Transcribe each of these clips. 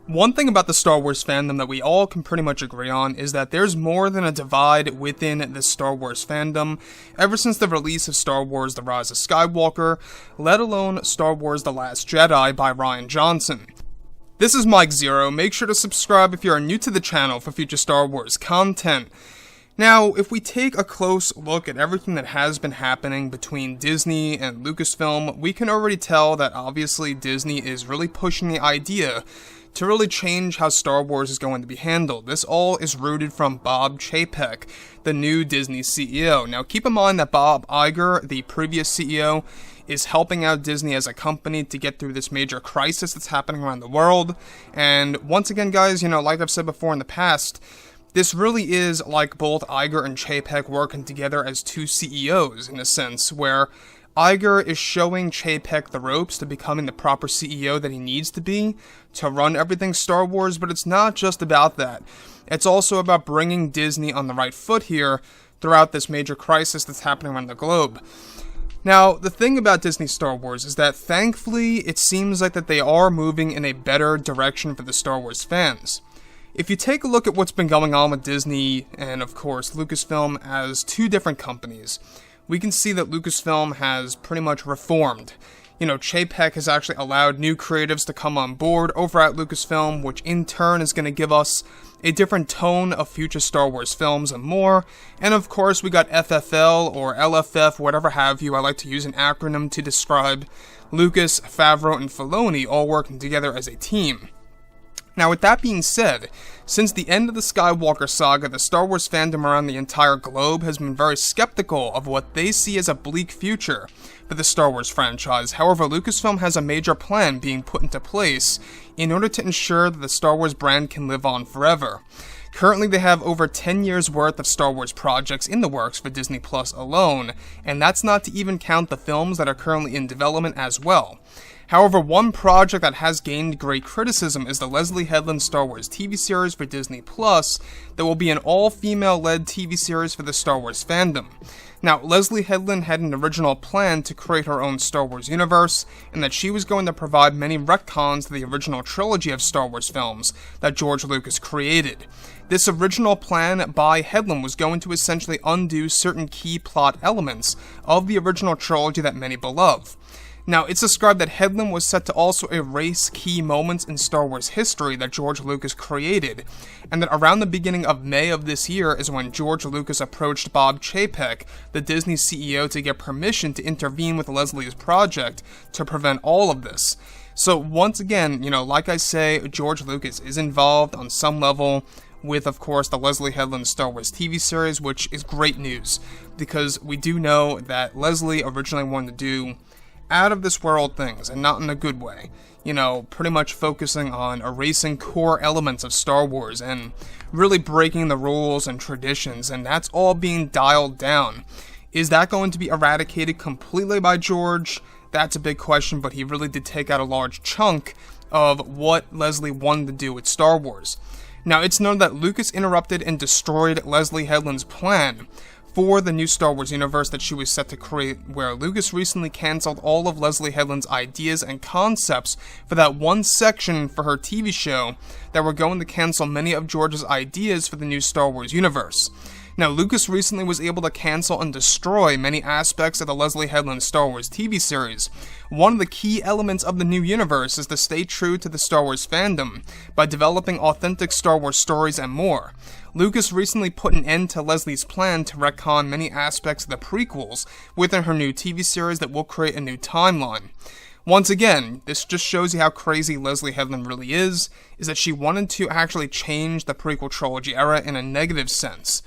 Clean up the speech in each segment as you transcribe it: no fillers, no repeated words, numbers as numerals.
One thing about the Star Wars fandom that we all can pretty much agree on is that there's more than a divide within the Star Wars fandom ever since the release of Star Wars The Rise of Skywalker, let alone Star Wars The Last Jedi by Rian Johnson. This is Mike Zeroh. Make sure to subscribe if you are new to the channel for future Star Wars content. Now, if we take a close look at everything that has been happening between Disney and Lucasfilm, we can already tell that obviously Disney is really pushing the idea to really change how Star Wars is going to be handled. This all is rooted from Bob Chapek, the new Disney CEO. Now, keep in mind that Bob Iger, the previous CEO, is helping out Disney as a company to get through this major crisis that's happening around the world. And once again, guys, like I've said before in the past, this really is like both Iger and Chapek working together as two CEOs, in a sense, where Iger is showing Chapek the ropes to becoming the proper CEO that he needs to be to run everything Star Wars, but it's not just about that. It's also about bringing Disney on the right foot here throughout this major crisis that's happening around the globe. Now, the thing about Disney Star Wars is that thankfully it seems like that they are moving in a better direction for the Star Wars fans. If you take a look at what's been going on with Disney and, of course, Lucasfilm as two different companies, we can see that Lucasfilm has pretty much reformed. Chapek has actually allowed new creatives to come on board over at Lucasfilm, which in turn is going to give us a different tone of future Star Wars films and more. And of course, we got FFL or LFF, whatever have you. I like to use an acronym to describe Lucas, Favreau, and Filoni all working together as a team. Now, with that being said, since the end of the Skywalker saga, the Star Wars fandom around the entire globe has been very skeptical of what they see as a bleak future for the Star Wars franchise. However, Lucasfilm has a major plan being put into place in order to ensure that the Star Wars brand can live on forever. Currently, they have over 10 years worth of Star Wars projects in the works for Disney Plus alone, and that's not to even count the films that are currently in development as well. However, one project that has gained great criticism is the Leslye Headland Star Wars TV series for Disney Plus that will be an all-female-led TV series for the Star Wars fandom. Now, Leslye Headland had an original plan to create her own Star Wars universe, and that she was going to provide many retcons to the original trilogy of Star Wars films that George Lucas created. This original plan by Headland was going to essentially undo certain key plot elements of the original trilogy that many beloved. Now, it's described that Headland was set to also erase key moments in Star Wars history that George Lucas created, and that around the beginning of May of this year is when George Lucas approached Bob Chapek, the Disney CEO, to get permission to intervene with Leslie's project to prevent all of this. So once again, like I say, George Lucas is involved on some level with, of course, the Leslye Headland Star Wars TV series, which is great news, because we do know that Leslye originally wanted to do out-of-this-world things, and not in a good way. Pretty much focusing on erasing core elements of Star Wars and really breaking the rules and traditions, and that's all being dialed down. Is that going to be eradicated completely by George? That's a big question, but he really did take out a large chunk of what Leslye wanted to do with Star Wars. Now, it's known that Lucas interrupted and destroyed Leslye Headland's plan for the new Star Wars universe that she was set to create, where Lucas recently cancelled all of Leslye Headland's ideas and concepts for that one section for her TV show that were going to cancel many of George's ideas for the new Star Wars universe. Now, Lucas recently was able to cancel and destroy many aspects of the Leslye Headland Star Wars TV series. One of the key elements of the new universe is to stay true to the Star Wars fandom by developing authentic Star Wars stories and more. Lucas recently put an end to Leslie's plan to retcon many aspects of the prequels within her new TV series that will create a new timeline. Once again, this just shows you how crazy Leslye Headland really is that she wanted to actually change the prequel trilogy era in a negative sense.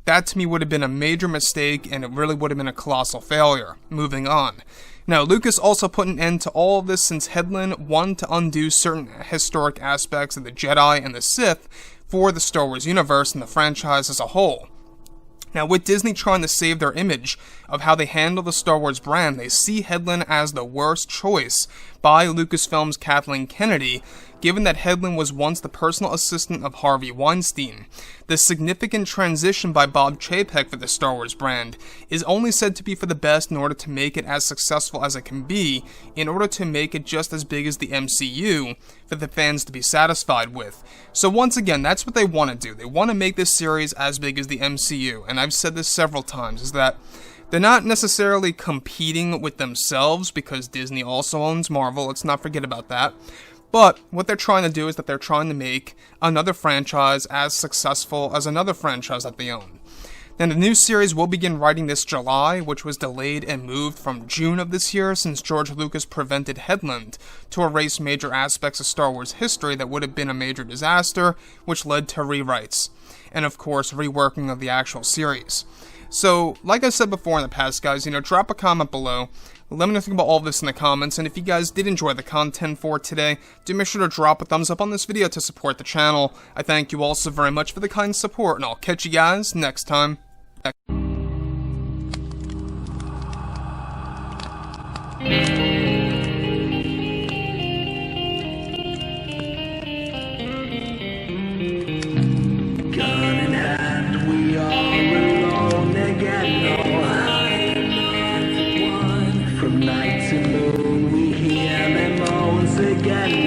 That to me would have been a major mistake, and it really would have been a colossal failure. Moving on. Now, Lucas also put an end to all of this since Headland wanted to undo certain historic aspects of the Jedi and the Sith for the Star Wars universe and the franchise as a whole. Now, with Disney trying to save their image of how they handle the Star Wars brand, they see Headland as the worst choice by Lucasfilm's Kathleen Kennedy given that Headland was once the personal assistant of Harvey Weinstein. The significant transition by Bob Chapek for the Star Wars brand is only said to be for the best in order to make it as successful as it can be, in order to make it just as big as the MCU, for the fans to be satisfied with. So once again, that's what they want to do. They want to make this series as big as the MCU, and I've said this several times, is that they're not necessarily competing with themselves, because Disney also owns Marvel, let's not forget about that. But what they're trying to do is that they're trying to make another franchise as successful as another franchise that they own. Now, the new series will begin writing this July, which was delayed and moved from June of this year since George Lucas prevented Headland to erase major aspects of Star Wars history that would have been a major disaster, which led to rewrites, and of course, reworking of the actual series. So, like I said before in the past, guys, drop a comment below. Let me know what you think about all of this in the comments, and if you guys did enjoy the content for today, do make sure to drop a thumbs up on this video to support the channel. I thank you all so very much for the kind support, and I'll catch you guys next time. Night to moon, we hear them moans again.